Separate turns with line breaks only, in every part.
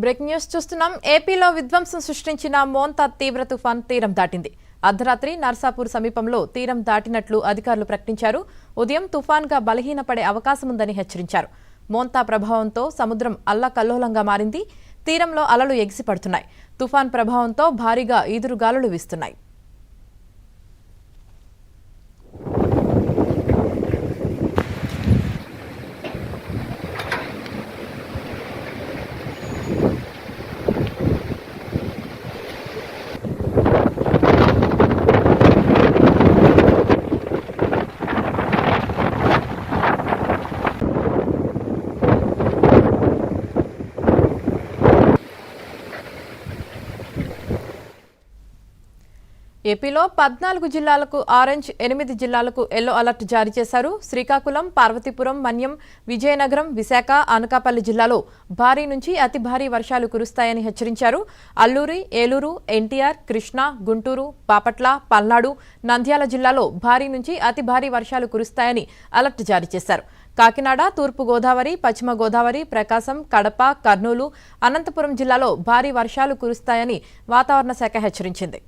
Breaking news చూస్తున్నాం. ఏపీలో విధ్వంసం సృష్టించిన మోంతా తీవ్ర తుఫాన్ తీరం దాటింది. అర్ధరాత్రి నర్సాపూర్ సమీపంలో తీరం దాటినట్లు అధికారులు ప్రకటించారు. ఉదయం తుఫాన్గా బలహీనపడే అవకాశముందని హెచ్చరించారు. మోంతా ప్రభావంతో సముద్రం అల్లకల్లోలంగా మారింది. తీరంలో అలలు ఎగిసిపడుతున్నాయి. తుఫాన్ ప్రభావంతో భారీగా ఈదురుగాలులు వీస్తున్నాయి. ఏపీలో 14 జిల్లాలకు ఆరెంజ్, 8 జిల్లాలకు ఎల్లో అలర్ట్ జారీ చేశారు. శ్రీకాకుళం, పార్వతీపురం, మన్యం, విజయనగరం, విశాఖ, అనకాపల్లి జిల్లాలో భారీ నుంచి అతి భారీ వర్షాలు కురుస్తాయని హెచ్చరించారు. అల్లూరి, ఏలూరు, ఎన్టీఆర్, కృష్ణా, గుంటూరు, బాపట్ల, పల్నాడు, నంద్యాల జిల్లాలో భారీ నుంచి అతి భారీ వర్షాలు కురుస్తాయని అలర్ట్ జారీ చేశారు. కాకినాడ, తూర్పు గోదావరి, పశ్చిమ గోదావరి, ప్రకాశం, కడప, కర్నూలు, అనంతపురం జిల్లాలో భారీ వర్షాలు కురుస్తాయని వాతావరణ శాఖ హెచ్చరించింది.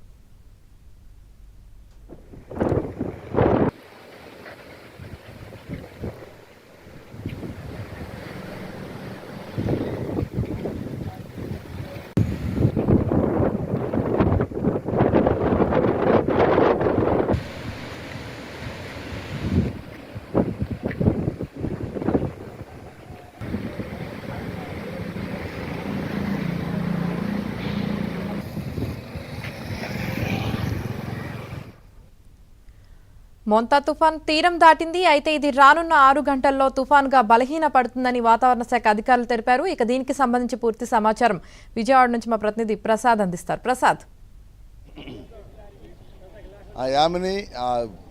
మోంతా తుఫాన్ తీరం దాటింది. అయితే ఇది రానున్న 6 గంటల్లో తుఫాన్గా బలహీన పడుతుందని వాతావరణ శాఖ అధికారులు తెలిపారు. ఇక దీనికి సంబంధించి పూర్తి సమాచారం విజయవాడ నుంచి మా ప్రతినిధి ప్రసాద్ అందిస్తారు. ప్రసాద్,
యామిని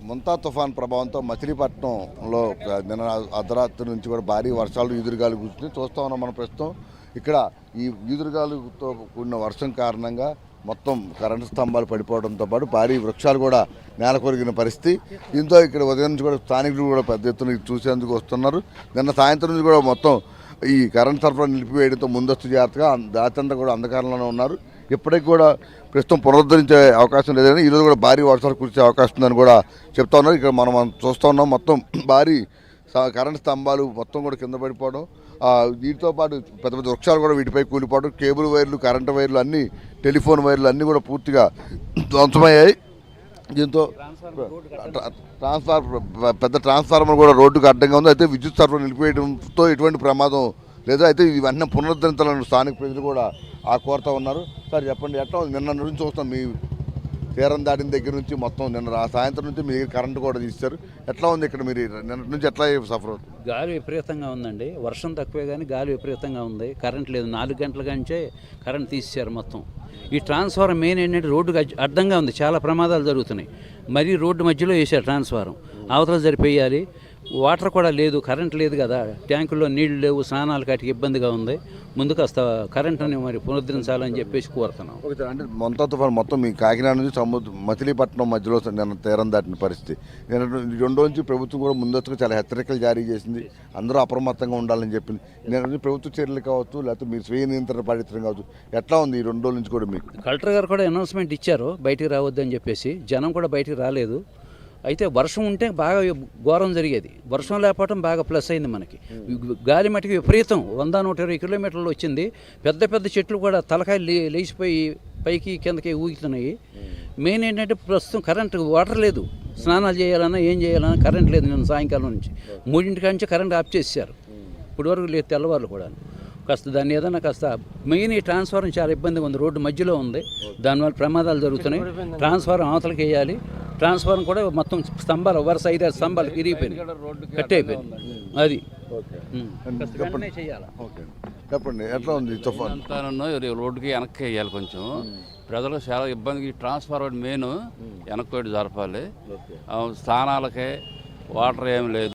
మోంతా తుఫాన్ ప్రభావంతో మచిలీపట్నంలో నిన్న అర్ధరాత్రి నుంచి కూడా భారీ వర్షాలు ఈదురుగాలు కూర్చుని చూస్తూ ఉన్నాం. మనం ప్రస్తుతం ఇక్కడ ఈ ఈదురుగాలుతో కూడిన వర్షం కారణంగా మొత్తం కరెంటు స్తంభాలు పడిపోవడంతో పాటు భారీ వృక్షాలు కూడా నేల కొరిగిన పరిస్థితి. దీంతో ఇక్కడ ఉదయం నుంచి కూడా స్థానికులు కూడా పెద్ద ఎత్తున చూసేందుకు వస్తున్నారు. నిన్న సాయంత్రం నుంచి కూడా మొత్తం ఈ కరెంట్ సరఫరా నిలిపివేయడంతో ముందస్తు జాగ్రత్తగా దాతంతా కూడా అంధకారంలోనే ఉన్నారు. ఇప్పటికి కూడా ప్రస్తుతం పునరుద్ధరించే అవకాశం లేదని, ఈరోజు కూడా భారీ వర్షాలు కురిసే అవకాశం ఉందని కూడా చెప్తా ఉన్నారు. ఇక్కడ మనం చూస్తూ ఉన్నాం మొత్తం భారీ కరెంట్ స్తంభాలు మొత్తం కూడా కింద పడిపోవడం, వీటితో పాటు పెద్ద పెద్ద వృక్షాలు కూడా వీటిపై కూలిపోవడం, కేబుల్ వైర్లు, కరెంటు వైర్లు అన్నీ, టెలిఫోన్ వైర్లు అన్నీ కూడా పూర్తిగా ధ్వంసమయ్యాయి. దీంతో పెద్ద ట్రాన్స్ఫార్మర్ కూడా రోడ్డుకు అడ్డంగా ఉంది. అయితే విద్యుత్ సరఫరా నిలిపివేయడంతో ఎటువంటి ప్రమాదం లేదు. అయితే ఇవన్నీ పునరుద్ధరించాలని స్థానిక ప్రజలు కూడా కోరుతూ ఉన్నారు. సార్ చెప్పండి, ఎట్లా నిన్న నుంచి చూస్తాం మీ తీరం దాటిన దగ్గర నుంచి మొత్తం నిన్న సాయంత్రం నుంచి మీ కరెంటు కూడా తీస్తారు. ఎట్లా ఉంది ఇక్కడ మీరు నిన్న నుంచి ఎట్లా సఫర్ అవుతుంది?
గాలి విపరీతంగా ఉందండి. వర్షం తక్కువే కానీ గాలి విపరీతంగా ఉంది. కరెంట్ లేదు. 4 గంటల నుంచే కరెంట్ తీసేశారు మొత్తం. ఈ ట్రాన్స్ఫారం మెయిన్ ఏంటంటే రోడ్డుకు అడ్డంగా ఉంది. చాలా ప్రమాదాలు జరుగుతున్నాయి. మరీ రోడ్డు మధ్యలో వేసారు ట్రాన్స్ఫారం. అవతల జరిపేయాలి. వాటర్ కూడా లేదు, కరెంట్ లేదు కదా, ట్యాంకుల్లో నీళ్లు లేవు, స్నానాలు కాటికి ఇబ్బందిగా ఉంది. ముందు కాస్త కరెంటుని మరి పునరుద్ధరించాలని చెప్పేసి కోరుతున్నాం.
అంటే మోంతా తుఫాన్ మొత్తం మీ కాకినాడ నుంచి మచిలీపట్నం మధ్యలో నిన్న తీరం దాటిన పరిస్థితి. నిన్న 2 రోజు నుంచి ప్రభుత్వం కూడా ముందస్తుగా చాలా హెచ్చరికలు జారీ చేసింది. అందరూ అప్రమత్తంగా ఉండాలని చెప్పింది. నిన్న ప్రభుత్వ చర్యలు కావచ్చు, లేకపోతే మీరు స్వీయ నియంత్రణ పాటించడం కావచ్చు, ఎట్లా ఉంది ఈ 2 రోజుల నుంచి కూడా మీకు?
కలెక్టర్ గారు కూడా అనౌన్స్మెంట్ ఇచ్చారు బయటికి రావద్దని చెప్పేసి. జనం కూడా బయటికి రాలేదు. అయితే వర్షం ఉంటే బాగా ఘోరం జరిగేది. వర్షం లేకపోవడం బాగా ప్లస్ అయింది మనకి. గాలి మట్టికి విపరీతం 100-120 కిలోమీటర్లు వచ్చింది. పెద్ద పెద్ద చెట్లు కూడా తలకాయలు లేచిపోయి పైకి కిందకి ఊగుతున్నాయి. మెయిన్ ఏంటంటే ప్రస్తుతం కరెంట్, వాటర్ లేదు. స్నానాలు చేయాలన్నా ఏం చేయాలన్నా కరెంట్ లేదు. నిన్న సాయంకాలం నుంచి 3 నుంచి కరెంట్ ఆఫ్ చేశారు. ఇప్పుడు వరకు లేదు, తెల్లవారులు కూడా. కాస్త దాన్ని ఏదైనా కాస్త మెయిన్ ఈ ట్రాన్స్ఫారం చాలా ఇబ్బందిగా ఉంది. రోడ్డు మధ్యలో ఉంది. దానివల్ల ప్రమాదాలు జరుగుతున్నాయి. ట్రాన్స్ఫారం అవతలకి వేయాలి. ట్రాన్స్ఫారం కూడా మొత్తం స్తంభాలు వరుస 5-6 స్తంభాలు ఇరిగిపోయినాయి, కట్ అయిపోయింది. అది
చెప్పండి, ఎట్లా ఉంది తుఫాన్?
రోడ్డుకి వెనక్కి వేయాలి. కొంచెం ప్రజలకు చాలా ఇబ్బంది. ట్రాన్స్ఫార్మర్ మెయిన్ వెనక్కి జరపాలి. స్థానాలకే వాటర్ ఏమి లేదు.